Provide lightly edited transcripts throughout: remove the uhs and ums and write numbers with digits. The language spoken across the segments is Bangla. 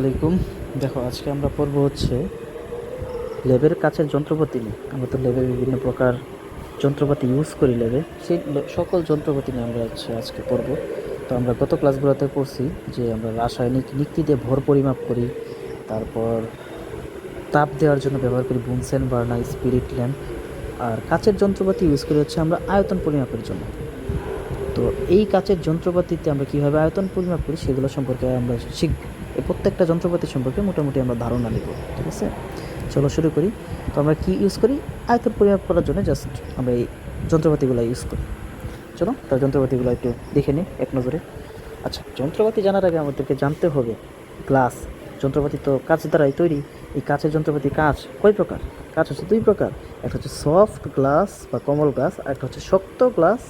আলাইকুম। দেখো, আজকে আমরা পড়ব হচ্ছে ল্যাবের কাছের যন্ত্রপাতি নিয়ে। আমরা তো ল্যাবে বিভিন্ন প্রকার যন্ত্রপাতি ইউজ করি ল্যাবে, সেই সকল যন্ত্রপাতি নিয়ে আমরা আজকে পড়ব। তো আমরা গত ক্লাসগুলোতে পড়ছি যে আমরা রাসায়নিক নিক্তি দিয়ে ভর পরিমাপ করি, তারপর তাপ দেওয়ার জন্য ব্যবহার করি বুনসেন বার্নার, স্পিরিট ল্যাম্প। আর কাচের যন্ত্রপাতি ইউজ করি হচ্ছে আমরা আয়তন পরিমাপের জন্য। তো এই কাচের যন্ত্রপাতিতে আমরা কীভাবে আয়তন পরিমাপ করি সেগুলো সম্পর্কে আমরা শিখব। এই প্রত্যেকটা যন্ত্রপাতি সম্পর্কে মোটামুটি আমরা ধারণা নেব, ঠিক আছে? চলো শুরু করি। তো আমরা কি ইউজ করি আয়তন পরিমাপ করার জন্য? জাস্ট আমরা এই যন্ত্রপাতিগুলো ইউজ করি। চলো তার যন্ত্রপাতিগুলো একটু দেখে নিই এক নজরে। আচ্ছা, যন্ত্রপাতি জানার আগে আমাদেরকে জানতে হবে গ্লাস যন্ত্রপাতি তো কাঁচ দ্বারাই তৈরি। এই কাঁচের যন্ত্রপাতি কাঁচ কয় প্রকার? কাঁচ হচ্ছে দুই প্রকার। একটা হচ্ছে সফট গ্লাস বা কোমল গ্লাস, আর একটা হচ্ছে শক্ত গ্লাস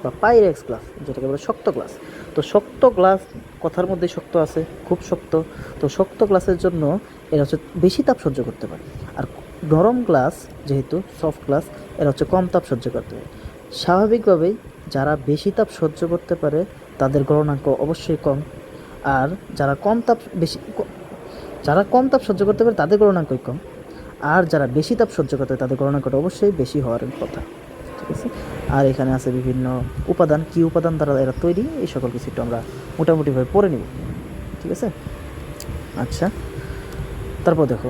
বা পাইরেক্স গ্লাস, যেটাকে বলে শক্ত গ্লাস। তো শক্ত গ্লাস কথার মধ্যে শক্ত আছে, খুব শক্ত। তো শক্ত গ্লাসের জন্য এরা হচ্ছে বেশি তাপ সহ্য করতে পারে। আর নরম গ্লাস যেহেতু সফট গ্লাস, এরা হচ্ছে কম তাপ সহ্য করতে পারে। স্বাভাবিকভাবেই যারা বেশি তাপ সহ্য করতে পারে তাদের গলনাঙ্ক অবশ্যই কম, আর যারা কম তাপ সহ্য করতে পারে তাদের গলনাঙ্কই কম, আর যারা বেশি তাপ সহ্য করতে পারে তাদের গলনাঙ্কটা অবশ্যই বেশি হওয়ার কথা, ঠিক আছে? আর এখানে আছে বিভিন্ন উপাদান, কী উপাদান দ্বারা এরা তৈরি, এই সকল কিছু একটু আমরা মোটামুটিভাবে পড়ে নিব, ঠিক আছে? আচ্ছা, তারপর দেখো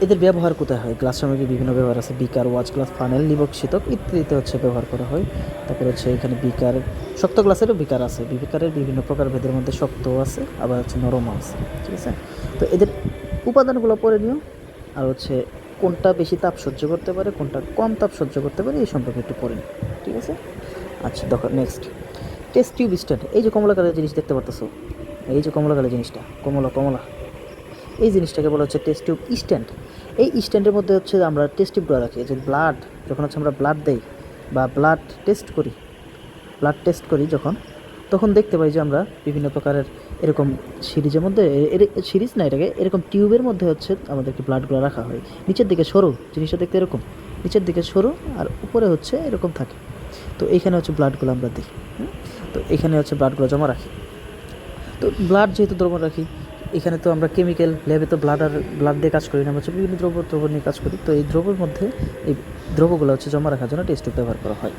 এদের ব্যবহার কোথায় হয়। গ্লাস সামগ্রী বিভিন্ন ব্যবহার আছে, বিকার, ওয়াচ গ্লাস, ফানেল, নিবক, শীতক ইত্যাদিতে হচ্ছে ব্যবহার করা হয়। তারপর হচ্ছে এখানে বিকার, শক্ত গ্লাসেরও বিকার আছে, বিকারের বিভিন্ন প্রকার ভেদের মধ্যে শক্তও আছে, আবার হচ্ছে নরমও আছে, ঠিক আছে? তো এদের উপাদানগুলো পড়ে নিও। আর হচ্ছে কোনটা বেশি তাপ সহ্য করতে পারে, কোনটা কম তাপ সহ্য করতে পারে, এই সম্পর্কে একটু পড়ে নিও, ঠিক আছে? আচ্ছা দেখো, নেক্সট টেস্ট টিউব স্ট্যান্ড। এই যে কমলা কালারের জিনিস দেখতে পারতেছো, এই যে কমলা কালারের জিনিসটা, কমলা কমলা, এই জিনিসটাকে বলা হচ্ছে টেস্ট টিউব স্ট্যান্ড। এই স্ট্যান্ডের মধ্যে হচ্ছে আমরা টেস্ট টিউবগুলো রাখি, যে ব্লাড যখন হচ্ছে আমরা ব্লাড দেই বা ব্লাড টেস্ট করি যখন, তখন দেখতে পাই যে আমরা বিভিন্ন প্রকারের এরকম সিরিজের মধ্যে, সিরিজ না এটাকে, এরকম টিউবের মধ্যে হচ্ছে আমাদেরকে ব্লাডগুলো রাখা হয়। নিচের দিকে সরু, জিনিসটা দেখতে এরকম নিচের দিকে সরু, আর উপরে হচ্ছে এরকম থাকে। তো এইখানে হচ্ছে ব্লাডগুলো আমরা দিই। তো এখানে হচ্ছে ব্লাডগুলো জমা রাখি। তো ব্লাড যেহেতু দ্রবণ রাখি, এখানে তো আমরা কেমিক্যাল ল্যাবে তো ব্লাড দিয়ে কাজ করি না, আমরা হচ্ছে বিভিন্ন দ্রব্য নিয়ে কাজ করি। তো এই দ্রব্যের মধ্যে এই দ্রব্যগুলো হচ্ছে জমা রাখার জন্য টেস্ট টিউব ব্যবহার করা হয়,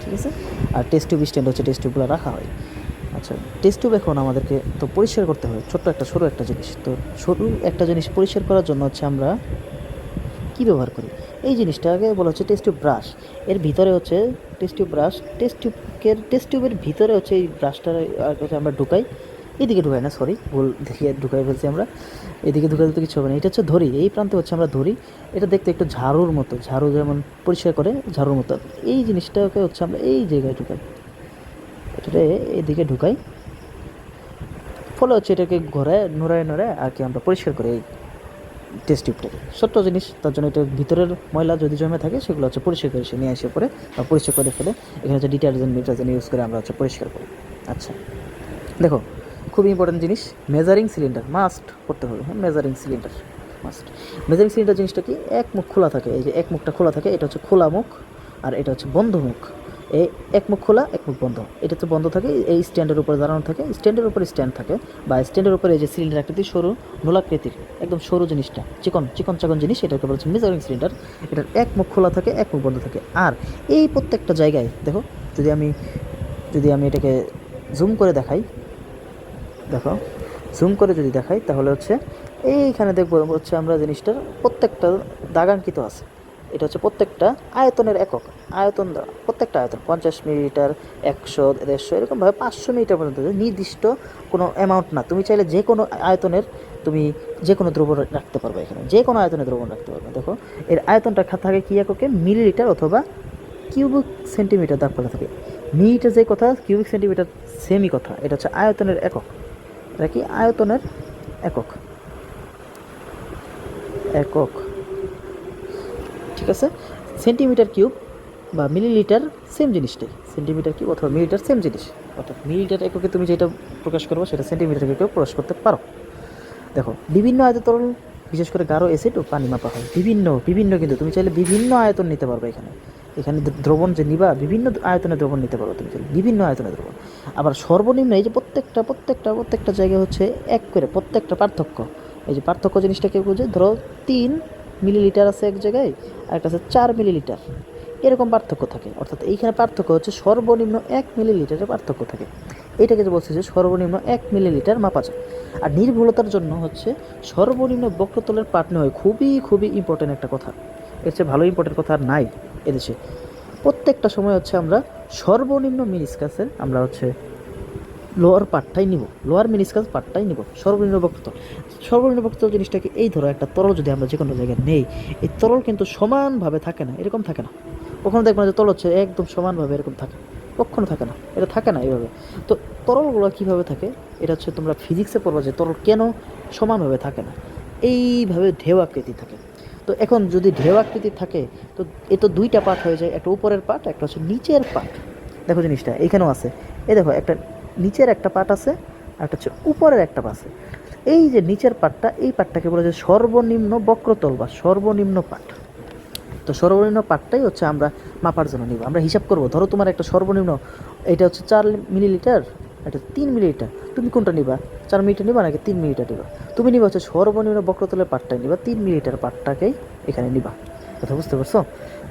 ঠিক আছে? আর টেস্ট টিউব স্ট্যান্ড হচ্ছে টেস্ট টিউবগুলো রাখা হয়। আচ্ছা, টেস্ট টিউব এখন আমাদেরকে তো পরিষ্কার করতে হয়, সরু একটা জিনিস। তো সরু একটা জিনিস পরিষ্কার করার জন্য হচ্ছে আমরা কী ব্যবহার করি? এই জিনিসটাকে বলা হচ্ছে টেস্ট টিউব ব্রাশ। এর ভিতরে হচ্ছে টেস্ট টিউব ব্রাশ, টেস্ট টিউবের ভিতরে হচ্ছে এই ব্রাশটা আমরা ঢুকাই। এদিকে ঢুকাই না, সরি, ভুল দেখিয়ে ঢুকাই ফেলছি আমরা। এদিকে ঢুকাতে তো কিছু হবে না, এটা হচ্ছে ধরি, এই প্রান্তে হচ্ছে আমরা ধরি। এটা দেখতে একটু ঝাড়ুর মতো, ঝাড়ু যেমন পরিষ্কার করে ঝাড়ুর মতো, এই জিনিসটাকে হচ্ছে আমরা এই জায়গায় ঢুকাই, এটাকে এদিকে ঢুকাই। ফলে হচ্ছে এটাকে ঘোরায় নড়ায় আর কি আমরা পরিষ্কার করি এই টেস্ট টিউবটাকে। ছোট্ট জিনিস, তার জন্য এটা ভিতরের ময়লা যদি জমে থাকে সেগুলো হচ্ছে পরিষ্কার করে সে নিয়ে এসে পরে বা পরিষ্কার করে ফেলে। এখানে হচ্ছে ডিটারজেন্ট ইউজ করে আমরা হচ্ছে পরিষ্কার করি। আচ্ছা দেখো, খুব ইম্পর্টেন্ট জিনিস, মেজারিং সিলিন্ডার মাস্ট করতে হবে। হ্যাঁ, measuring cylinder must. Measuring cylinder জিনিসটা কি, এক মুখ খোলা থাকে, এই যে এক মুখটা খোলা থাকে, এটা হচ্ছে খোলা মুখ, আর এটা হচ্ছে বন্ধ মুখ। এই এক মুখ খোলা, এক মুখ বন্ধ, এটা তো বন্ধ থাকে, এই স্ট্যান্ডের উপরে দাঁড়ানো থাকে, স্ট্যান্ডের উপরে স্ট্যান্ড থাকে, বা স্ট্যান্ডের উপরে এই যে সিলিন্ডার আকৃতি সরু, নোলাকৃতির একদম সরু জিনিসটা, চিকন চাকন জিনিস, এটাকে বলা হচ্ছে মেজারিং সিলিন্ডার। এটার এক মুখ খোলা থাকে, এক মুখ বন্ধ থাকে। আর এই প্রত্যেকটা জায়গায় দেখো, যদি আমি এটাকে জুম করে দেখাই, দেখো জুম করে যদি দেখাই তাহলে হচ্ছে এইখানে দেখবো হচ্ছে আমরা জিনিসটার প্রত্যেকটা দাগাঙ্কিত আছে। এটা হচ্ছে প্রত্যেকটা আয়তনের একক, প্রত্যেকটা আয়তন 50 মিলিলিটার, 100, 150, এরকমভাবে 500 মিলিটার পর্যন্ত, নির্দিষ্ট কোনো অ্যামাউন্ট না। তুমি চাইলে যে কোনো আয়তনের তুমি যে কোনো দ্রব্য রাখতে পারবে, এখানে যে কোনো আয়তনের দ্রবণ রাখতে পারবে। দেখো এর আয়তনটা থাকে কী এককে, মিলিলিটার অথবা কিউবিক সেন্টিমিটার দাগ করা থাকে। মিলিটার যে কথা, কিউবিক সেন্টিমিটার সেমই কথা, এটা হচ্ছে আয়তনের একক। এটা কি আয়তনের একক, ঠিক আছে? সেন্টিমিটার কিউব বা মিলিলিটার সেম জিনিসটাই, সেন্টিমিটার কিউব অথবা মিলিটার সেম জিনিস। অর্থাৎ মিলিটার এককে তুমি যেটা প্রকাশ করবো সেটা সেন্টিমিটার এককেও প্রকাশ করতে পারো। দেখো বিভিন্ন আয়তন তরল, বিশেষ করে গাঢ় অ্যাসিড ও পানি মাপা হয় বিভিন্ন কিন্তু তুমি চাইলে বিভিন্ন আয়তন নিতে পারবে। এখানে দ্রবণ যে নিবা, বিভিন্ন আয়তনের দ্রবণ নিতে পারো তুমি চাইলে, বিভিন্ন আয়তনের দ্রবণ। আবার সর্বনিম্ন এই যে প্রত্যেকটা জায়গায় হচ্ছে এক করে, প্রত্যেকটা পার্থক্য এই যে পার্থক্য জিনিসটা কেউ বুঝে, ধরো 3 মিলিলিটার আছে এক জায়গায়, আর একটা আছে 4 মিলিলিটার, এরকম পার্থক্য থাকে। অর্থাৎ এইখানে পার্থক্য হচ্ছে সর্বনিম্ন 1 মিলিলিটারের পার্থক্য থাকে। এটাকে যে বলছে যে সর্বনিম্ন 1 মিলিলিটার মাপা যায়। আর নির্ভুলতার জন্য হচ্ছে সর্বনিম্ন বক্রতলের পাঠ নেওয়া হয়, খুবই খুবই ইম্পর্টেন্ট একটা কথা। এর চেয়ে ভালো ইম্পর্টেন্ট কথা আর নাই এদেশে। প্রত্যেকটা সময় হচ্ছে আমরা সর্বনিম্ন মিনিস্কাসের আমরা হচ্ছে লোয়ার পার্টটাই নিব, লোয়ার মিনিস্কাস পার্টটাই নিব, সর্বনিম্ন বক্রতল। সর্বনিম্ন বক্রতল জিনিসটাকে এই ধরো একটা তরল যদি আমরা যে কোনো জায়গায় নেই, এই তরল কিন্তু সমানভাবে থাকে না, এরকম থাকে না। কখনো দেখবেন যে তরল হচ্ছে একদম সমানভাবে এরকম থাকে, কখনো থাকে না, এটা থাকে না এইভাবে। তো তরলগুলো কীভাবে থাকে, এটা হচ্ছে তোমরা ফিজিক্সে পড়বা যে তরল কেন সমানভাবে থাকে না, এইভাবে ঢেউ আকৃতি থাকে। তো এখন যদি ঢেউ আকৃতি থাকে, তো এ তো দুইটা পার্ট হয়ে যায়, একটা উপরের পার্ট, একটা হচ্ছে নিচের পার্ট। দেখো জিনিসটা এইখানেও আছে, এই দেখো একটা নিচের একটা পার্ট আছে, আর একটা হচ্ছে উপরের একটা পার্ট আছে। এই যে নিচের পার্টটা, এই পার্টটাকে বলা যায় সর্বনিম্ন বক্রতল বা সর্বনিম্ন পার্ট। তো সর্বনিম্ন পার্টটাই হচ্ছে আমরা মাপার জন্য নিব। আমরা হিসাব করব, ধরো তোমার একটা সর্বনিম্ন এটা হচ্ছে 4 মিলিলিটার, এটা 3 মিলিলিটার, তুমি কোনটা নিবা? 4 মিলিলিটার নিবা নাকি 3 মিলিলিটার নিবা? তুমি নিবা হচ্ছে সর্বনিম্ন বক্রতলের পার্টটাই নিবা, 3 মিলিলিটার পার্টটাকেই এখানে নিবা। কথা বুঝতে পারছো?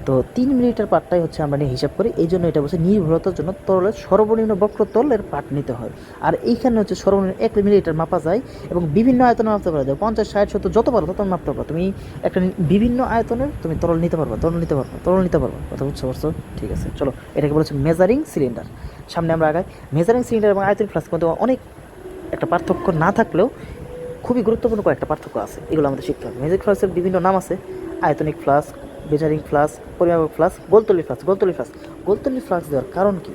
তো 3 মিলিলিটার পার্টটাই হচ্ছে আমরা নিয়ে হিসাব করি। এই জন্য এটা বলছে নির্ভরতার জন্য তরলের সর্বনিম্ন বক্রতলের পার্ট নিতে হয়। আর এইখানে হচ্ছে সর্বনিম্ন 1 মিলিলিটার মাপা যায় এবং বিভিন্ন আয়তনে মাপতে পারা যায়, 50, 60, 70 যত পারো তত মাপতে পারো। তুমি একটা বিভিন্ন আয়তনের তুমি তরল নিতে পারবা, তরল নিতে পারবা, তরল নিতে পারবা। কথা বুঝতে পারছো? ঠিক আছে, চলো এটাকে বলেছে মেজারিং সিলিন্ডার। সামনে আমরা আগাই। মেজারিং সিলিন্ডার এবং আয়তনিক ফ্লাস্কের মধ্যে অনেক একটা পার্থক্য না থাকলেও খুবই গুরুত্বপূর্ণ কয়েকটা পার্থক্য আছে, এগুলো আমাদের শিখতে হবে। মেজারিং ফ্লাস্কের বিভিন্ন নাম আছে, আয়তনিক ফ্লাস্ক, মেজারিং ফ্লাস্ক, পরিমাপক ফ্লাস্ক, গোলতলি ফ্লাস্ক। গোলতলি ফ্লাস্ক, গোলতলি ফ্লাস্ক দেওয়ার কারণ কি?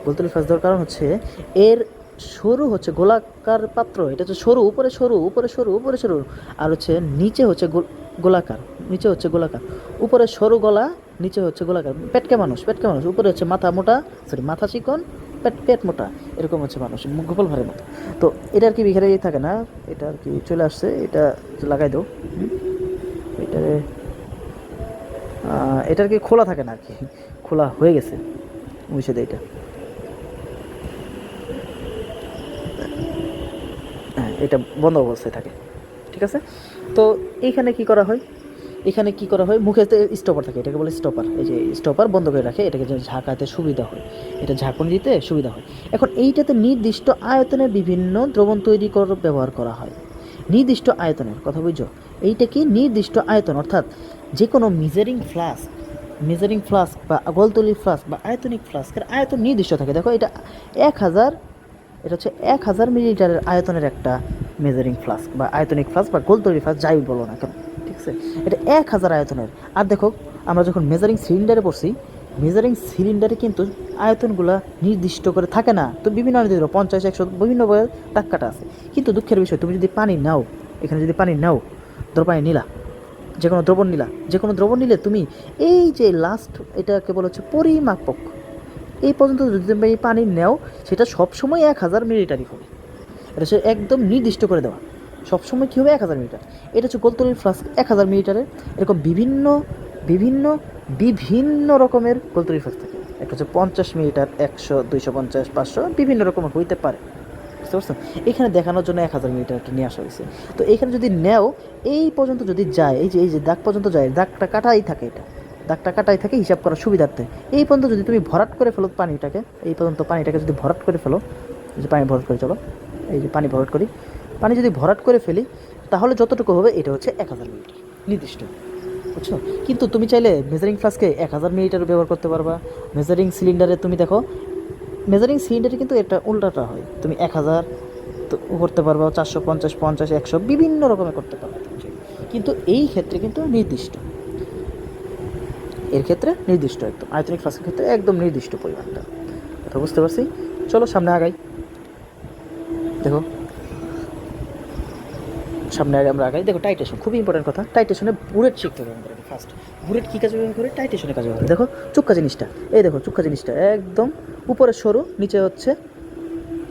গোলতলি ফ্লাস্ক দেওয়ার কারণ হচ্ছে এর সরু হচ্ছে গোলাকার পাত্র, এটা হচ্ছে সরু, উপরে সরু, উপরে সরু, উপরে সরু, আর হচ্ছে নিচে হচ্ছে গোলাকার, নিচে হচ্ছে গোলাকার, উপরে সরু গলা, নিচে হচ্ছে গোলাকার। পেটকে মানুষ, পেটকে মানুষ, উপরে হচ্ছে মাথা মোটা, সরি মাথা চিকন, পেট মোটা, এরকম হচ্ছে মানুষ, গোপাল ভাড়ের মতো। তো এটা আর কি বিঘারে থাকে না, এটা আর কি চলে আসছে, এটা লাগাই দাও। এটারে এটা আর কি খোলা থাকে না, আর কি খোলা হয়ে গেছে, মুছে দেয় এটা। হ্যাঁ, এটা বন্ধ অবস্থায় থাকে, ঠিক আছে। তো এইখানে কি করা হয়, এখানে কি করা হয়, মুখে স্টপার থাকে, এটাকে বলে স্টপার। এই যে স্টপার বন্ধ করে রাখে, এটাকে যে ঝাঁকাতে সুবিধা হয়, এটা ঝাঁকুনি দিতে সুবিধা হয়। এখন এইটাতে নির্দিষ্ট আয়তনের বিভিন্ন দ্রবণ তৈরি করার ব্যবহার করা হয়। নির্দিষ্ট আয়তনের কথা বুঝছো, এইটা কি নির্দিষ্ট আয়তন, অর্থাৎ যে কোনো মেজারিং ফ্লাস্ক বা গোলতলি ফ্লাস্ক বা আয়তনিক ফ্লাস্কের আয়তন নির্দিষ্ট থাকে। দেখো এটা 1000, এটা হচ্ছে 1000 মিলিলিটারের আয়তনের একটা মেজারিং ফ্লাস্ক বা আয়তনিক ফ্লাস্ক বা গোলতলি ফ্লাস্ক যাই বলো না কেন, ঠিক আছে, এটা 1000 আয়তনের। আর দেখো আমরা যখন মেজারিং সিলিন্ডারে পড়ছি, মেজারিং সিলিন্ডারে কিন্তু আয়তনগুলো নির্দিষ্ট করে থাকে না, তো বিভিন্ন 50, 100 বিভিন্ন দাগ কাটা আছে। কিন্তু দুঃখের বিষয়, তুমি যদি পানি নাও, এখানে যদি পানি নাও, ধরো পানি নিলা, যে কোনো দ্রবণ নিলে তুমি এই যে লাস্ট, এটাকে বলা হচ্ছে পরিমাপক, এই পর্যন্ত যদি তুমি এই পানি নেও, সেটা সবসময় 1000 মিলিলিটারই হবে। এটা হচ্ছে একদম নির্দিষ্ট করে দেওয়া, সবসময় কী হবে 1000 মিলিটার। এটা হচ্ছে গোলতলির ফ্লাস্ক 1000 মিলিটারের। এরকম বিভিন্ন বিভিন্ন বিভিন্ন রকমের গোলতলির ফ্লাস্ক থাকে। একটা হচ্ছে 50 মিলিটার, 100, 250, 500 বিভিন্ন রকমের হইতে পারে, বুঝতে পারছো? এখানে দেখানোর জন্য 1000 মিলিটারটা নিয়ে আসা হয়েছে। তো এখানে যদি নেও, এই পর্যন্ত যদি যায়, এই যে দাগ পর্যন্ত যায়, দাগটা কাটাই থাকে, এটা দাগটা কাটাই থাকে হিসাব করার সুবিধার্থে। এই পর্যন্ত যদি তুমি ভরাট করে ফেলো পানিটাকে, এই পর্যন্ত পানিটাকে যদি ভরাট করে ফেলো, এই যে পানি ভরাট করে, চলো এই যে পানি ভরাট করি, পানি যদি ভরাট করে ফেলি, তাহলে যতটুকু হবে এটা হচ্ছে 1000 মিলিটার নির্দিষ্ট, বুঝছো? কিন্তু তুমি চাইলে মেজারিং ফ্লাস্কে 1000 মিলিটার ব্যবহার করতে পারবা। মেজারিং সিলিন্ডারে তুমি দেখো, মেজারিং সিলিন্ডারে কিন্তু এটা উল্টাটা হয়, তুমি 1000 তো করতে পারবা, 450, 50, 100 বিভিন্ন রকমের করতে পারবে তুমি চাইলে। কিন্তু এই ক্ষেত্রে কিন্তু নির্দিষ্ট, এর ক্ষেত্রে নির্দিষ্ট, একদম আয়তনিক ফ্লাস্কের ক্ষেত্রে একদম নির্দিষ্ট পরিমাণটা। কথা বুঝতে পারছি? চলো সামনে আগাই। দেখো সামনে আগে আমরা আগাই। দেখো টাইটেশন, খুবই ইম্পর্টেন্ট কথা। টাইটেশনে বুলেট শিখতে হবে আমাদের ফার্স্ট। বুলেট কী কাজে ব্যবহার করে? টাইটেশনে কাজে ব্যবহার করে। দেখো চুক্কা জিনিসটা, এই দেখো চুক্কা জিনিসটা একদম উপরে সরু, নিচে হচ্ছে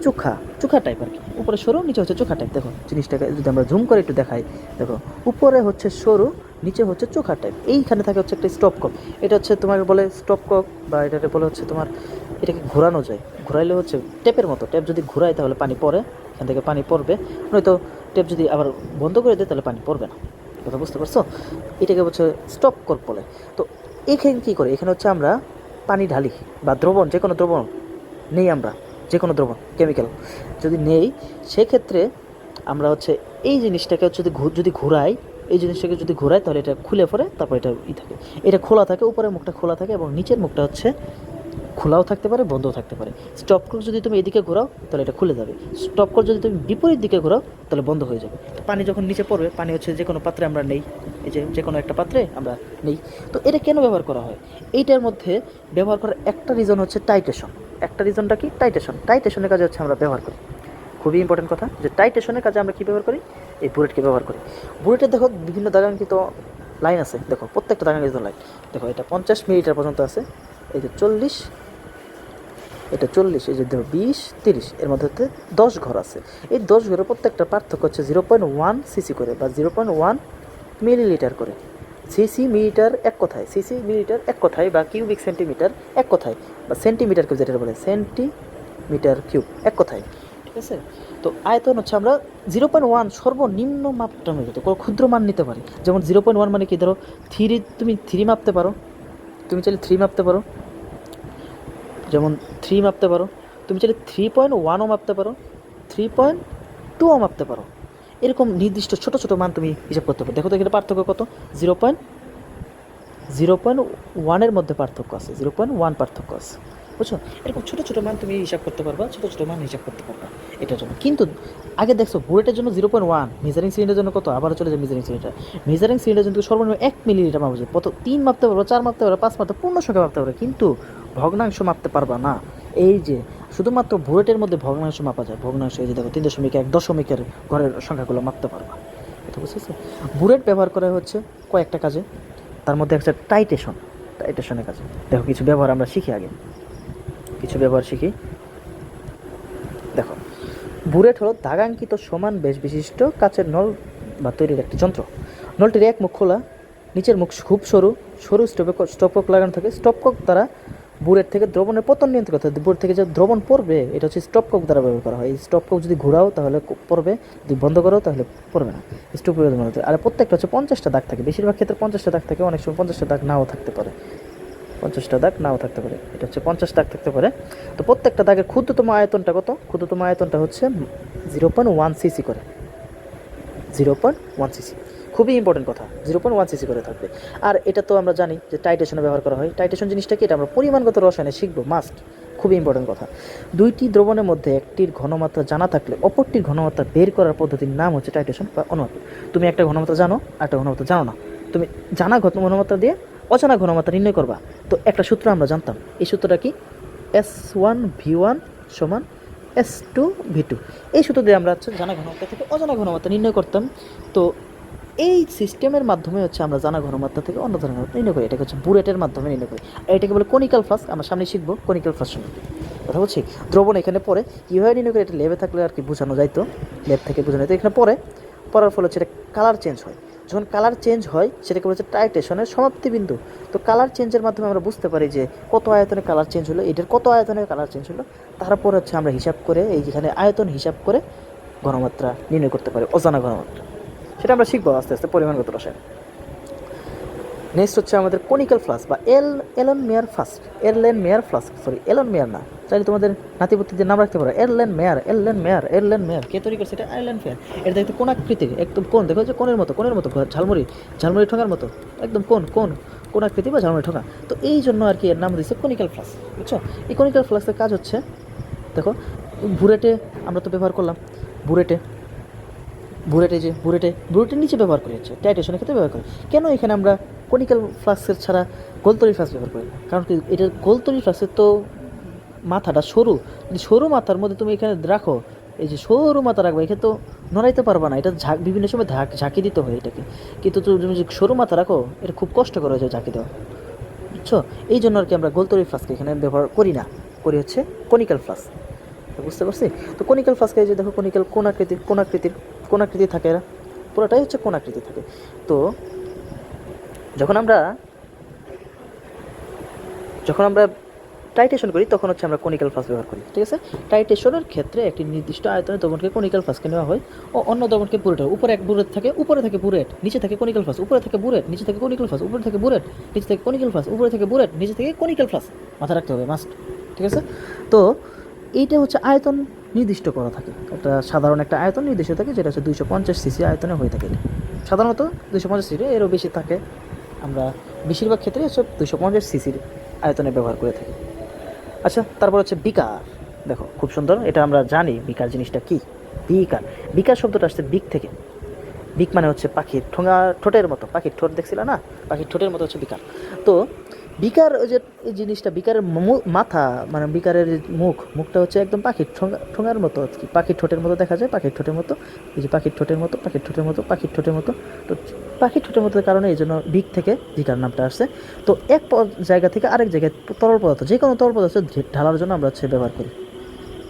চোখা টাইপ আর কি, উপরে সরু, নিচে হচ্ছে চোখা টাইপ। দেখো জিনিসটাকে যদি আমরা জুম করে একটু দেখাই, দেখো উপরে হচ্ছে সরু, নিচে হচ্ছে চোখা টাইপ। এইখানে থাকে হচ্ছে একটা স্টপ কক, এটা হচ্ছে তোমার বলে স্টপ কক, বা এটাকে বলে হচ্ছে তোমার, এটাকে ঘোরানো যায়, ঘোরাইলে হচ্ছে টেপের মতো, টেপ যদি ঘোরাই তাহলে পানি পড়ে, এখান থেকে পানি পড়বে, নয়তো ট্যাপ যদি আবার বন্ধ করে দেয় তাহলে পানি পড়বে না। কথা বুঝতে পারছো? এটাকে হচ্ছে স্টপ কর্ক বলে। তো এখানে কী করে, এখানে হচ্ছে আমরা পানি ঢালি বা দ্রবণ, যে কোনো দ্রবণ নেই আমরা, যে কোনো দ্রবণ কেমিক্যাল যদি নেই, সেক্ষেত্রে আমরা হচ্ছে এই জিনিসটাকে হচ্ছে যদি ঘুরাই, এই জিনিসটাকে যদি ঘুরাই তাহলে এটা খুলে পড়ে, তারপর এটা থাকে, এটা খোলা থাকে, উপরের মুখটা খোলা থাকে এবং নিচের মুখটা হচ্ছে খোলাও থাকতে পারে, বন্ধও থাকতে পারে। স্টপ কর্ক যদি তুমি এদিকে ঘোরাও তাহলে এটা খুলে যাবে, স্টপ কর্ক যদি তুমি বিপরীত দিকে ঘোরাও তাহলে বন্ধ হয়ে যাবে। তো পানি যখন নিচে পড়বে, পানি হচ্ছে যে কোনো পাত্রে আমরা নেই, এই যে কোনো একটা পাত্রে আমরা নেই। তো এটা কেন ব্যবহার করা হয়? এইটার মধ্যে ব্যবহার করার একটা রিজন হচ্ছে টাইটেশন। একটা রিজনটা কি? টাইটেশন। টাইটেশনের কাজে হচ্ছে আমরা ব্যবহার করি, খুবই ইম্পর্টেন্ট কথা, যে টাইটেশনের কাজে আমরা কী ব্যবহার করি? এই বুলেটকে ব্যবহার করি। বুলেটের দেখো বিভিন্ন দাগাঙ্কিত লাইন আছে, দেখো প্রত্যেকটা দাগাঙ্কিত লাইন, দেখো এটা 50 মিলিমিটার পর্যন্ত আছে, এই যে 40, এটা 40, এই যে দেখো 20, 30, এর মধ্যে 10 ঘর আছে। এই 10 ঘরের প্রত্যেকটা পার্থক্য হচ্ছে 0.1 সিসি করে বা 0.1 মিলিলিটার করে। সিসি মিলিটার এক কথায়, সিসি মিলিটার এক কথায়, বা কিউবিক সেন্টিমিটার এক কথায়, বা সেন্টিমিটার কিউব যেটা বলে সেন্টিমিটার কিউব এক কথায়, ঠিক আছে? তো আয়তন হচ্ছে আমরা 0.1 সর্বনিম্ন মাপটা নিতে, কোনো ক্ষুদ্র মান নিতে পারি। যেমন 0.1 মানে কি, ধরো 3, তুমি 3 মাপতে পারো, তুমি চাইলে 3 মাপতে পারো, যেমন 3 মাপতে পারো, তুমি চাইলে 3.1ও মাপতে পারো, 3.2ও মাপতে পারো। এরকম নির্দিষ্ট ছোটো ছোটো মান তুমি হিসাব করতে পারো। দেখো তো এখানে পার্থক্য কত, 0.1-এর মধ্যে পার্থক্য আছে, 0.1 পার্থক্য আছে, বুঝছো? এরকম ছোটো ছোটো মান তুমি হিসাব করতে পারবা, ছোটো ছোটো মান হিসাব করতে পারবা এটার জন্য। কিন্তু আগে দেখছো বুলেটের জন্য 0.1, মেজারিং সিলিন্ডারের জন্য কত, আবারও চলে যায় মেজারিং সিলিন্ডার। মেজারিং সিলিন্ডার কিন্তু সর্বনিম্ন 1 মিলিলিটার মাপা যায়। কত, 3 মাপতে পারবো, 4 মাপতে পারবো, 5 মাপতে, পূর্ণ সংখ্যা মাপতে পারবে, কিন্তু ভগ্নাংশ মাপতে পারবা না। এই যে শুধুমাত্র বুলেটের মধ্যে ভগ্নাংশ মাপা যায়, ভগ্নাংশ এই যে দেখো 3.1 দশমিকের ঘরের সংখ্যাগুলো মাপতে পারবা, এটা বুঝেছো? বুলেট ব্যবহার করা হচ্ছে কয়েকটা কাজে, তার মধ্যে একটা টাইটেশন, টাইটেশনের কাজে। দেখো কিছু ব্যবহার আমরা শিখি, আগে কিছু ব্যবহার শিখি। দেখো, বুলেট হলো দাগাঙ্কিত সমান বেশ বিশিষ্ট কাচের নল বা তৈরির একটি যন্ত্র। নলটির এক মুখ খোলা, নিচের মুখ খুব সরু, সরু স্টপকক লাগানো থাকে। স্টপকক দ্বারা বুলেট থেকে দ্রবণের পতন নিয়ন্ত্রণ করতে হয়। বুলেট থেকে যে দ্রবণ পড়বে এটা হচ্ছে স্টপকক দ্বারা ব্যবহার করা হয়। এই স্টপকক যদি ঘোরাও তাহলে পড়বে, যদি বন্ধ করো তাহলে পড়বে না। স্টপকক মধ্যে আর প্রত্যেকটা হচ্ছে 50টা দাগ থাকে, বেশিরভাগ ক্ষেত্রে 50টা দাগ থাকে, অনেক সময় 50টা দাগ নাও থাকতে পারে, 50টা দাগ নাও থাকতে পারে, এটা হচ্ছে 50 দাগ থাকতে পারে। তো প্রত্যেকটা দাগের ক্ষুদ্রতম আয়তনটা কত? ক্ষুদ্রতম আয়তনটা হচ্ছে 0.1 সিসি করে, 0.1 সিসি, খুবই ইম্পর্টেন্ট কথা, 0.1 সিসি করে থাকবে। আর এটা তো আমরা জানি যে টাইটেশনে ব্যবহার করা হয়। টাইটেশন জিনিসটা কি, এটা আমরা পরিমাণগত রসায়নে শিখবো, মাস্ট, খুবই ইম্পর্টেন্ট কথা। দুইটি দ্রবণের মধ্যে একটির ঘনমাত্রা জানা থাকলে অপরটির ঘনমাত্রা বের করার পদ্ধতির নাম হচ্ছে টাইটেশন বা অনুপাত। তুমি একটা ঘনমাত্রা জানো, একটা ঘনমাত্রা জানো না, তুমি জানা ঘনমাত্রা দিয়ে অজানা ঘনমাত্রা নির্ণয় করবা। তো একটা সূত্র আমরা জানতাম, এই সূত্রটা কি, S1V1 সমান S2V2। এই সূত্র দিয়ে আমরা হচ্ছে জানা ঘনমাত্রা থেকে অজানা ঘনমাত্রা নির্ণয় করতাম। তো এই সিস্টেমের মাধ্যমে হচ্ছে আমরা জানা ঘনমাত্রা থেকে অন্য ধরনের ঘনমাত্রা নির্ণয় করি, এটাকে হচ্ছে বুলেটের মাধ্যমে নির্ণয় করি। আর এটাকে বলে কনিক্যাল ফ্লাস্ক, আমরা সামনে শিখবো কনিক্যাল ফ্লাস্ক সম্পর্কে, কথা বলছি। দ্রবণ এখানে পরে কীভাবে নির্ণয় করি, এটা ল্যাবে থাকলে আর কি বোঝানো যাইতো, ল্যাব থেকে বোঝানো যাইতো। এখানে পড়ার ফলে হচ্ছে এটা কালার চেঞ্জ হয়। যখন কালার চেঞ্জ হয় সেটাকে বলেছে টাইটেশনের সমাপ্তি বিন্দু। তো কালার চেঞ্জের মাধ্যমে আমরা বুঝতে পারি যে কত আয়তনে কালার চেঞ্জ হলো, এটার কত আয়তনে কালার চেঞ্জ হলো, তারপর হচ্ছে আমরা হিসাব করে এই যেখানে আয়তন হিসাব করে ঘনমাত্রা নির্ণয় করতে পারি, অজানা ঘনমাত্রা। সেটা আমরা শিখবো আস্তে আস্তে পরিমাণগত রসায়ন। নেক্সট হচ্ছে আমাদের কনিক্যাল ফ্লাস্ক বা এলন মেয়ার ফ্লাস্ক, এরলেন মেয়ার ফ্লাস্ক, সরি এলন মেয়ার না, চাইলে তোমাদের নাতিপুতিদের নাম রাখতে পারো, এরলেন মেয়ার। কে তৈরি করছে এটা? এরলেন মেয়ার। এটা দেখতে কোণাকৃতির, একদম কোণ, দেখো যে কোণের মতো ঝালমুড়ি ঠোঙার মতো, একদম কোণাকৃতি বা ঝালমুড়ি ঠোঙা। তো এই জন্য আর কি এর নাম দিচ্ছে কনিক্যাল ফ্লাস্ক, বুঝছো? এই কনিক্যাল ফ্লাস্কের কাজ হচ্ছে, দেখো বুলেটে আমরা তো ব্যবহার করলাম, বুলেটের নিচে ব্যবহার করি, হচ্ছে টাইটেশনের ক্ষেত্রে ব্যবহার করি। কেন এখানে আমরা কনিক্যাল ফ্লাস্কের ছাড়া গোলতলি ফ্লাস্ক ব্যবহার করি না? কারণ কি, এটার গোলতলি ফ্লাস্কের তো মাথাটা সরু, যদি সরু মাথার মধ্যে তুমি এখানে রাখো, এই যে সরু মাথা রাখবে, এখানে তো নড়াইতে পারবা না, এটা বিভিন্ন সময় ঝাঁকি দিতে হয় এটাকে। কিন্তু তুমি যদি সরু মাথা রাখো এটা খুব কষ্ট করে হয়েছে ঝাঁকি দেওয়া, বুঝছো? এই জন্য আর কি আমরা গোলতলি ফ্লাস্ক এখানে ব্যবহার করি না, করি হচ্ছে কনিক্যাল ফ্লাস্ক, বুঝতে পারছি? তো কনিক্যাল ফ্লাস্কে যে দেখো কনিক্যাল কোণাকৃতি থাকে, এরা পুরোটাই হচ্ছে কোণাকৃতি থাকে। তো যখন আমরা টাইটেশন করি তখন হচ্ছে আমরা কনিক্যাল ফ্লাস্ক ব্যবহার করি, ঠিক আছে। টাইটেশনের ক্ষেত্রে একটি নির্দিষ্ট আয়তনে দ্রবণকে কনিক্যাল ফ্লাস্কে নেওয়া হয় ও অন্য দ্রবণকে বুরেট, উপরে এক বুরেট থাকে, উপরে থাকে বুরেট, নিচে থাকে কনিক্যাল ফ্লাস্ক, উপরে থাকে বুরেট, নিচে থাকে কনিক্যাল ফ্লাস্ক, উপরে থাকে বুরেট, নিচে থেকে কনিক্যাল ফ্লাস্ক, উপরে থেকে বুরেট, নিচে থেকে কনিক্যাল ফ্লাস্ক, মাথায় রাখতে হবে মাস্ট, ঠিক আছে। তো এইটা হচ্ছে আয়তন নির্দিষ্ট করা থাকে, একটা সাধারণ একটা আয়তন নির্দিষ্ট থাকে, যেটা হচ্ছে 250 সিসি আয়তনে হয়ে থাকে। এটা সাধারণত 250 সিসি, এরও বেশি থাকে, আমরা বেশিরভাগ ক্ষেত্রে হচ্ছে 250 সিসির আয়তনে ব্যবহার করে থাকি। আচ্ছা, তারপর হচ্ছে বিকার। দেখো খুব সুন্দর, এটা আমরা জানি বিকার জিনিসটা কি। বিকার, বিকার শব্দটা আসছে বিক থেকে। বিক মানে হচ্ছে পাখির ঠোঙা, ঠোঁটের মতো, পাখির ঠোঁট দেখছিল না, পাখির ঠোঁটের মতো হচ্ছে বিকার। তো বিকার ওই যে এই জিনিসটা, বিকারের মাথা মানে বিকারের মুখটা হচ্ছে একদম পাখির ঠোঙার মতো আর কি, পাখির ঠোঁটের মতো দেখা যায়, পাখির ঠোঁটের মতো, এই যে পাখির ঠোঁটের মতো, পাখির ঠোঁটের মতো, পাখির ঠোঁটের মতো। তো পাখির ঠোঁটের মতো কারণে এই জন্য বিক থেকে বিকার নামটা আসছে। তো এক জায়গা থেকে আরেক জায়গায় তরল পদার্থ, যে কোনো তরল পদার্থ ঢালার জন্য আমরা হচ্ছে ব্যবহার করি।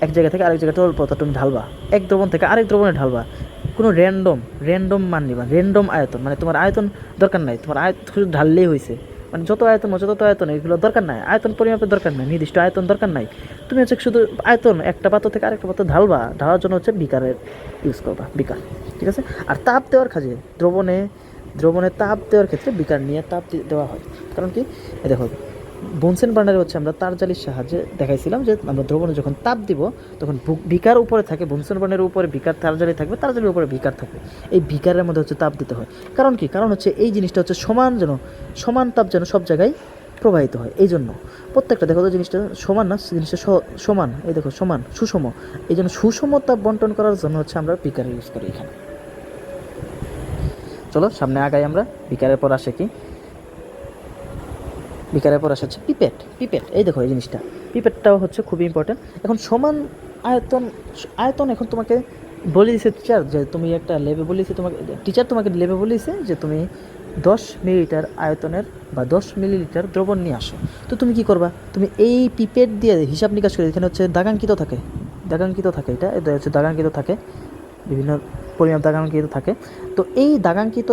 এক জায়গা থেকে আরেক জায়গায় তরল পদার্থ তুমি ঢালবা, এক দ্রবণ থেকে আরেক দ্রবণে ঢালবা, কোনো র্যান্ডম মান নিবা, র্যান্ডম আয়তন, মানে তোমার আয়তন দরকার নাই, তোমার আয়তন শুধু ঢাললেই হয়েছে, মানে যত আয়তন এগুলো দরকার নাই, আয়তন পরিমাপের দরকার নাই, নির্দিষ্ট আয়তন দরকার নাই। তুমি হচ্ছে শুধু আয়তন একটা পাত্র থেকে আরেকটা পাত্র ঢালার জন্য হচ্ছে বিকারের ইউজ করবা, বিকার, ঠিক আছে। আর তাপ দেওয়ার কাজে দ্রবণে তাপ দেওয়ার ক্ষেত্রে বিকার নিয়ে তাপ দেওয়া হয়। কারণ কি, দেখো বুনসেন বার্নারে হচ্ছে আমরা তার জালির সাহায্যে দেখাইছিলাম যে আমরা দ্রবণে যখন তাপ দিব তখন বিকার উপরে থাকে, বুনসেন বার্নারের উপরে বিকার, তার জালি থাকবে, তার জালির উপরে বিকার থাকবে, এই বিকারের মধ্যে হচ্ছে তাপ দিতে হয়। কারণ কি, কারণ হচ্ছে এই জিনিসটা হচ্ছে সমান তাপ যেন সব জায়গায় প্রবাহিত হয়, এই জন্য প্রত্যেকটা দেখো তো জিনিসটা সমান না, জিনিসটা সমান, এই দেখো সমান সুষম, এই জন্য সুষম তাপ বন্টন করার জন্য হচ্ছে আমরা বিকার ইউজ করি এখানে। চলো সামনে আগাই আমরা। বিকারের পর আসে কি, বিকারের পর আসা হচ্ছে পিপেট। এই দেখো এই জিনিসটা, পিপেটটাও হচ্ছে খুবই ইম্পর্টেন্ট। এখন সমান আয়তন এখন তোমাকে বলে দিয়েছে টিচার যে তুমি একটা লেবে বলেছে, তোমাকে লেবে বলেছে যে তুমি 10 মিলিলিটার আয়তনের বা 10 মিলিলিটার দ্রবণ নিয়ে আসো। তো তুমি কি করবা, তুমি এই পিপেট দিয়ে হিসাব নিকাশ করে, এখানে হচ্ছে দাগাঙ্কিত থাকে, এটা হচ্ছে দাগাঙ্কিত থাকে, বিভিন্ন পরিমাপ দাগাঙ্কিত থাকে। তো এই দাগাঙ্কিত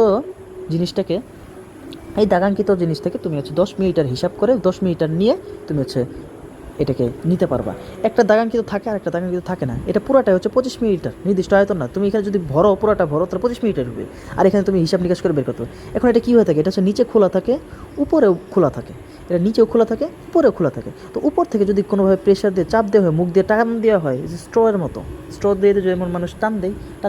জিনিস থেকে তুমি হচ্ছে 10 মিলিটার হিসাব করে 10 মিলিটার নিয়ে তুমি হচ্ছে এটাকে নিতে পারবা। একটা দাগাঙ্কিত থাকে আর একটা দাগাঙ্কিত থাকে না, এটা পুরাটাই হচ্ছে 25 মিলিটার, নির্দিষ্ট আয়তন না। তুমি এখানে যদি পুরাটা ভরো তাহলে 25 মিলিটার হবে, আর এখানে তুমি হিসাব নিকাশ করে বের করতে। এখন এটা কী হয়ে থাকে, এটা হচ্ছে নিচে খোলা থাকে, উপরেও খোলা থাকে, এটা নিচেও খোলা থাকে, উপরেও খোলা থাকে। তো উপর থেকে যদি কোনোভাবে প্রেশার দিয়ে চাপ দেওয়া হয়, মুখ দিয়ে টান দেওয়া হয়, যে স্ট্রয়ের মতো, স্ট্র দিয়ে যেমন মানুষ টান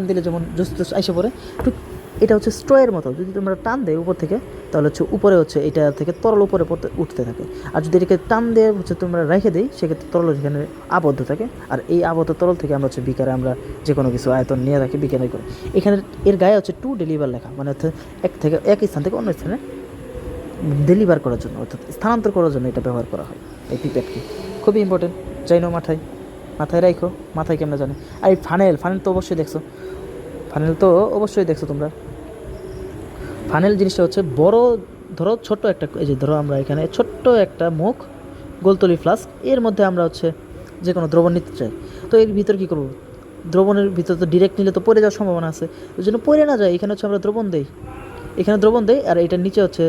দিলে যেমন জুস আইসে পড়ে, ঠিক এটা হচ্ছে স্ট্রয়ের মতো, যদি তোমরা টান দেয় উপর থেকে তাহলে হচ্ছে উপরে হচ্ছে এটা থেকে তরল উপরে উঠতে থাকে। আর যদি এটাকে টান দিয়ে হচ্ছে তোমরা রেখে দিই, সেক্ষেত্রে তরল এখানে আবদ্ধ থাকে, আর এই আবদ্ধ তরল থেকে আমরা হচ্ছে বিকারে আমরা যে কোনো কিছু আয়তন নিয়ে রাখি বিকারে করে। এখানে এর গায়ে হচ্ছে টু ডেলিভার লেখা, মানে হচ্ছে এক স্থান থেকে অন্য স্থানে ডেলিভার করার জন্য, অর্থাৎ স্থানান্তর করার জন্য এটা ব্যবহার করা হয় এই পিপেটকে। খুবই ইম্পর্টেন্ট, জানো মাথায় রাখো, মাথায় কেমন জানে। আর এই ফানেল তো অবশ্যই দেখছো তোমরা। ফানেল জিনিসটা হচ্ছে বড়, ধরো ছোট্ট একটা, এই যে ধরো আমরা এখানে ছোট্ট একটা মুখ গোলতলি ফ্লাস্ক, এর মধ্যে আমরা হচ্ছে যে কোনো দ্রবণ নিতে চাই। তো এর ভিতর কী করবো, দ্রবণের ভিতর তো ডিরেক্ট নিলে তো পড়ে যাওয়ার সম্ভাবনা আছে, ওই জন্য পড়ে না যায় এখানে হচ্ছে আমরা দ্রবণ দেই, আর এটার নিচে হচ্ছে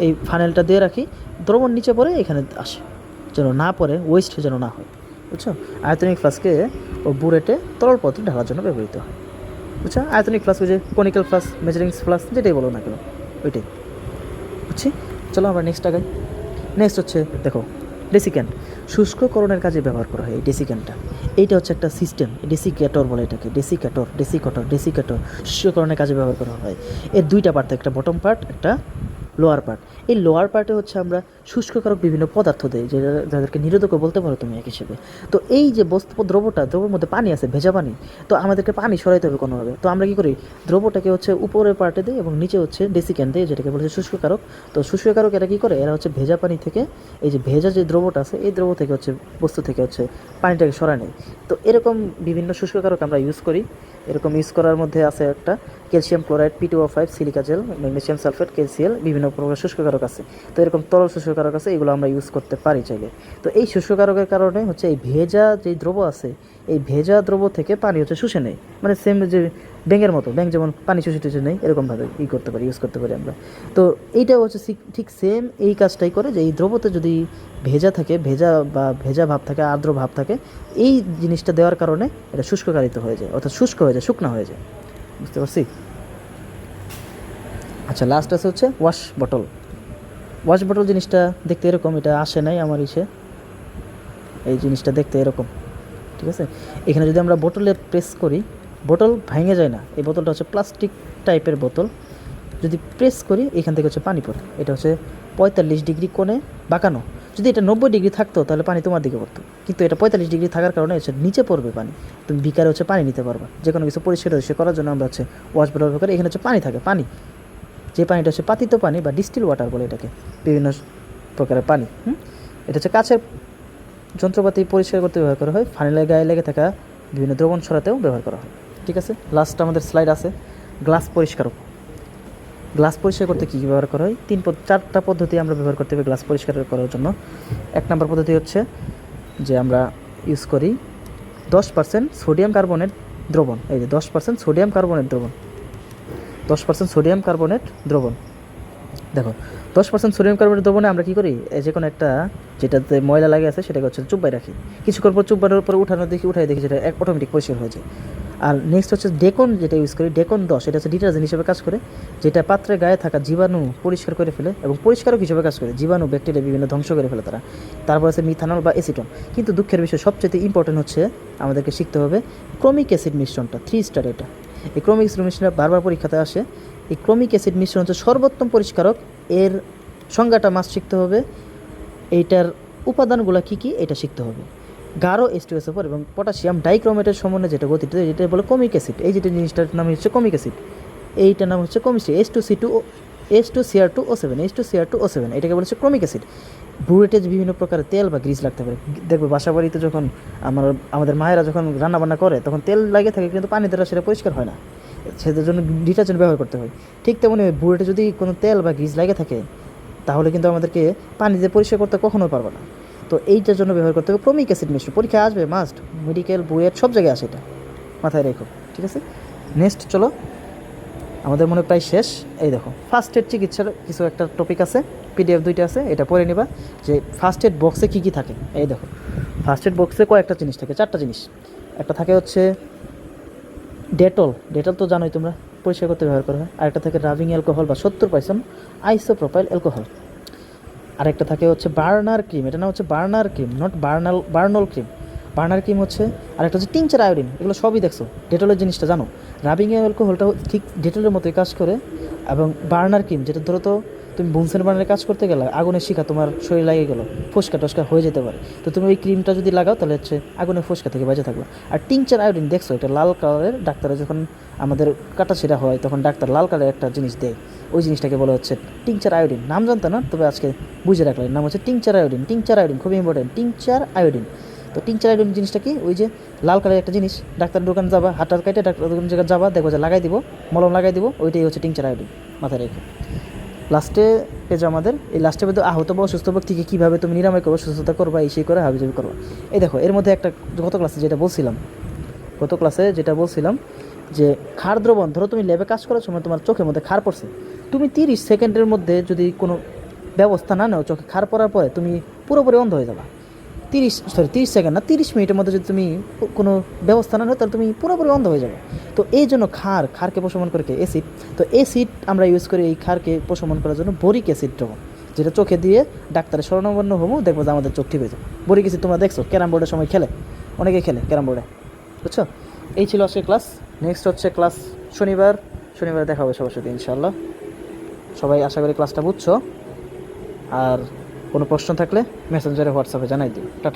এই ফানেলটা দিয়ে রাখি, দ্রবণ নিচে পড়ে এখানে আসে, যেন না পড়ে, ওয়েস্ট যেন না হয়, বুঝছো। আয়তনিক ফ্লাস্কে ও বুরেটে তরল পদার্থ ঢালার জন্য ব্যবহৃত হয়, বুঝছো। আয়তনিক ফ্লাস্ক, ওই যে কনিক্যাল ফ্লাস্ক, মেজারিং ফ্লাস্ক, যেটাই বলো না কেন, ওইটাই, বুঝছি। চলো আমরা নেক্সট হচ্ছে দেখো ডেসিক্যান্ট। শুষ্ককরণের কাজে ব্যবহার করা হয় এই ডেসিক্যান্টটা। এইটা হচ্ছে একটা সিস্টেম, ডেসিকেটর বলে এটাকে, ডেসিকেটর শুষ্ককরণের কাজে ব্যবহার করা হয়। এর দুইটা পার্ট, একটা বটম পার্ট, একটা লোয়ার পার্ট। এই লোয়ার পার্টে হচ্ছে আমরা শুষ্ককারক বিভিন্ন পদার্থ দেই, যাদেরকে নিরোধকও বলতে পারো তুমি এক হিসেবে। তো এই যে দ্রব্যের মধ্যে পানি আছে, ভেজা পানি, তো আমাদেরকে পানি সরাইতে হবে কোনোভাবে। তো আমরা কী করি, দ্রব্যটাকে হচ্ছে উপরের পার্টে দিই এবং নিচে হচ্ছে ডেসিক্যান্ট দিই, যেটাকে বলছে শুষ্ককারক। তো শুষ্ককারক এরা কী করে, এরা হচ্ছে ভেজা পানি থেকে, এই যে ভেজা যে দ্রব্যটা আছে, এই দ্রব্য থেকে হচ্ছে বস্তু থেকে হচ্ছে পানিটাকে সরায় নেয়। তো এরকম বিভিন্ন শুষ্ককারক আমরা ইউজ করি। এরকম ইউজ করার মধ্যে আছে একটা calcium chloride, P2O5, silica gel, magnesium sulphate, KCl, বিভিন্ন প্রকার শুষ্ককারক আছে। তো এরকম তরল শুষ্ককারক আছে, এগুলো আমরা ইউজ করতে পারি চাইলে। তো এই শুষ্ককারকের কারণে হচ্ছে এই ভেজা যেই দ্রব্য আছে, এই ভেজা দ্রব্য থেকে পানি হচ্ছে শুষে নেয়, মানে সেম যে ব্যাঙের মতো, ব্যাঙ যেমন পানি শুষে টুষে নেই, এরকমভাবে করতে পারি, ইউজ করতে পারি আমরা। তো এইটাও হচ্ছে ঠিক সেম এই কাজটাই করে, যে এই দ্রবতে যদি ভেজা থাকে, ভেজা ভাব থাকে, আর্দ্র ভাব থাকে, এই জিনিসটা দেওয়ার কারণে এটা শুষ্ককারিত হয়ে যায়, অর্থাৎ শুষ্ক হয়ে যায়, শুকনা হয়ে যায়। বুঝতে পারছি? আচ্ছা, লাস্ট আছে হচ্ছে ওয়াশ বটল। ওয়াশ বটল জিনিসটা দেখতে এরকম, এটা আসে নাই আমার এই জিনিসটা দেখতে এরকম, ঠিক আছে? এখানে যদি আমরা বোতলে প্রেস করি, বোতল ভেঙে যায় না। এই বোতলটা হচ্ছে প্লাস্টিক টাইপের বোতল, যদি প্রেস করি এখান থেকে হচ্ছে পানি পড়ে। এটা হচ্ছে 45 ডিগ্রি কোণে বাঁকানো। যদি এটা 90 ডিগ্রি থাকতো তাহলে পানি তোমার দিকে পড়তো, কিন্তু এটা 45 ডিগ্রি থাকার কারণে হচ্ছে নিচে পড়বে পানি। তুমি বিকারে হচ্ছে পানি নিতে পারবা, যে কোনো কিছু পরিষ্কার করার জন্য আমরা হচ্ছে ওয়াশ বটল ব্যবহার করি। এখানে হচ্ছে পানি থাকে, পানি, যে পানিটা হচ্ছে পাতিত পানি বা ডিস্টিল ওয়াটার বলে এটাকে, বিভিন্ন প্রকারের পানি। এটা হচ্ছে কাছের যন্ত্রপাতি পরিষ্কার করতে ব্যবহার করা হয়, ফানেলের গায়ে লেগে থাকা বিভিন্ন দ্রবণ সরাতেও ব্যবহার করা হয়। ঠিক আছে, লাস্ট আমাদের স্লাইড আছে গ্লাস পরিষ্কারক। গ্লাস পরিষ্কার করতে কী ব্যবহার করা হয়? 4টা পদ্ধতি আমরা ব্যবহার করতে হবে গ্লাস পরিষ্কার করার জন্য। 1 নম্বর পদ্ধতি হচ্ছে যে আমরা ইউজ করি 10% সোডিয়াম কার্বনেট দ্রবণ। এই যে 10% সোডিয়াম কার্বনেট দ্রবণ, 10% সোডিয়াম কার্বনেট দ্রবণ। দেখো 10% সোডিয়াম কার্বনেট দ্রবণে আমরা কী করি, যে কোনো একটা যেটাতে ময়লা লাগে আছে সেটাকে হচ্ছে চুব্বাই রাখি, কিছুক্ষণ পর চুব্বানোর পরে উঠাই দেখি যেটা অটোমেটিক পরিষ্কার হয়ে যায়। আর নেক্সট হচ্ছে ডেকন, যেটা ইউজ করি ডেকন 10, এটা হচ্ছে ডিটারজেন্ট হিসেবে কাজ করে, যেটা পাত্রের গায়ে থাকা জীবাণু পরিষ্কার করে ফেলে এবং পরিষ্কারক হিসেবে কাজ করে, জীবাণু ব্যাকটেরিয়া বিভিন্ন ধ্বংস করে ফেলে তারা। তারপর আছে মিথানল বা এসিটন। কিন্তু দুঃখের বিষয় সবচেয়ে ইম্পর্টেন্ট হচ্ছে আমাদেরকে শিখতে হবে ক্রোমিক অ্যাসিড মিশ্রণটা, 3 স্টার এটা। এই ক্রোমিক অ্যাসিড মিশ্রণটা বারবার পরীক্ষাতে আসে। এই ক্রোমিক অ্যাসিড মিশ্রণ হচ্ছে সর্বোত্তম পরিষ্কারক। এর সংজ্ঞাটা মাস্ট শিখতে হবে, এইটার উপাদানগুলো কী কী এটা শিখতে হবে। গাঢ় H2SO4 এবং পটাশিয়াম ডাইক্রোমেটের সমন্বয়ে যেটা গঠিত, যেটা বলে কমিক অ্যাসিড। এই যেটা জিনিসটার নাম হচ্ছে কমিক অ্যাসিড, এইটার নাম হচ্ছে কমিক H2Cr2O7, H2Cr2O7, এটাকে বলেছে ক্রমিক অ্যাসিড। ব্রুয়েটে বিভিন্ন প্রকারের তেল বা গ্রিস লাগতে পারে। দেখবে বাসা বাড়িতে যখন আমাদের মায়েরা যখন রান্নাবান্না করে তখন তেল লাগে থাকে, কিন্তু পানি দ্বারা সেটা পরিষ্কার হয় না, সেটার জন্য ডিটারজেন্ট ব্যবহার করতে হয়। ঠিক তেমনি ব্রুয়েটে যদি কোনো তেল বা গ্রিস লাগে থাকে তাহলে কিন্তু আমাদেরকে পানি দিয়ে পরিষ্কার করতে কখনো পারবো না। তো এইটার জন্য ব্যবহার করতে হবে ক্রমিক অ্যাসিড মিশ্র। পরীক্ষা আসবে মাস্ট, মেডিকেল বুয়েট সব জায়গায় আসে, এটা মাথায় রেখো। ঠিক আছে, নেক্সট চলো, আমাদের মনে প্রায় শেষ। এই দেখো ফার্স্ট এড চিকিৎসার কিছু একটা টপিক আছে, PDF 2টা আছে, এটা পড়ে নিবা যে ফার্স্ট এড বক্সে কী কী থাকে। এই দেখো ফার্স্ট এড বক্সে কয়েকটা জিনিস থাকে, 4টা জিনিস। একটা থাকে হচ্ছে ডেটল তো জানোই তোমরা, পরিষ্কার করতে ব্যবহার করা হয়। আরেকটা থাকে রাবিং অ্যালকোহল বা 70% আইসোপ্রোপাইল অ্যালকোহল। আরেকটা থাকে হচ্ছে বার্নার ক্রিম, এটা না হচ্ছে burner cream, not Burnol cream. Burner cream হচ্ছে, আরেকটা হচ্ছে টিংচার আয়োডিন। এগুলো সবই দেখছো, ডেটলের জিনিসটা জানো। রাবিং অ্যালকোহলটা ঠিক ডেটলের মতোই কাজ করে। এবং বার্নার ক্রিম, যেটা ধরো তো তুমি বুনসেন বার্নারে কাজ করতে গেলে আগুনের শিখা তোমার শরীর লাগে গেলো, ফোসকা টস্কা হয়ে যেতে পারে, তো তুমি ওই ক্রিমটা যদি লাগাও তাহলে হচ্ছে আগুনের ফোসকা থেকে বেঁচে থাকবে। আর টিংচার আয়োডিন দেখছো, এটা লাল কালারের, ডাক্তারে যখন আমাদের কাটাছিড়া হয় তখন ডাক্তার লাল কালারের একটা জিনিস দেয়, ওই জিনিসটাকে বলা হচ্ছে টিংচার আয়োডিন। নাম জানতো না, তবে আজকে বুঝে রাখলাম, নাম হচ্ছে টিংচার আয়োডিন। টিংচার আয়োডিন খুবই ইম্পর্টেন্ট, টিংচার আয়োডিন। তো টিংচার আয়োডিন জিনিসটা কি, ওই যে লাল কালারের একটা জিনিস, ডাক্তারের দোকান যাবা, হাঁটার কাটে ডাক্তার দোকান জায়গায় যাবা, দেখবো যে লাগাই দিব, মলম লাগাই দিব, ওইটাই হচ্ছে টিংচার আয়োডিন, মাথায় রেখে। লাস্টে পেজ আমাদের এই লাস্টে পেজ আহত বা অসুস্থ ব্যক্তিকে কীভাবে তুমি নিরাময় করবো, সুস্থতা করবা, এই সেই করে হাবিজাবি করবা। এই দেখো এর মধ্যে একটা গত ক্লাসে যেটা বলছিলাম যে ক্ষার দ্রবণ, ধরো তুমি ল্যাবে কাজ করার সময় তোমার চোখের মধ্যে ক্ষার পড়ছে, তুমি 30 সেকেন্ডের মধ্যে যদি কোনো ব্যবস্থা না নাও, চোখে ক্ষার পড়ার পরে তুমি পুরোপুরি অন্ধ হয়ে যাবা। 30 সেকেন্ড না, 30 মিনিটের মধ্যে যদি তুমি কোনো ব্যবস্থা না নাও তাহলে তুমি পুরোপুরি অন্ধ হয়ে যাবে। তো এই জন্য ক্ষারকে প্রশমন করে অ্যাসিড, তো অ্যাসিড আমরা ইউজ করি এই ক্ষারকে প্রশমন করার জন্য বোরিক অ্যাসিড দ্রবণ, যেটা চোখে দিয়ে ডাক্তারের শরণাপন্ন হবো, দেখবো যে আমাদের চোখ ঠিক হয়ে যাবে। বোরিক অ্যাসিড তোমরা দেখছো ক্যারাম বোর্ডের সময় খেলে, অনেকে খেলে ক্যারাম বোর্ডে, বুঝছো? এই ছিল আজকে ক্লাস। নেক্সট হচ্ছে ক্লাস শনিবার দেখা হবে সবার সাথে ইনশাআল্লাহ। সবাই আশা করি ক্লাসটা বুঝছো, আর কোনো প্রশ্ন থাকলে মেসেঞ্জারে হোয়াটসঅ্যাপে জানাই দিও।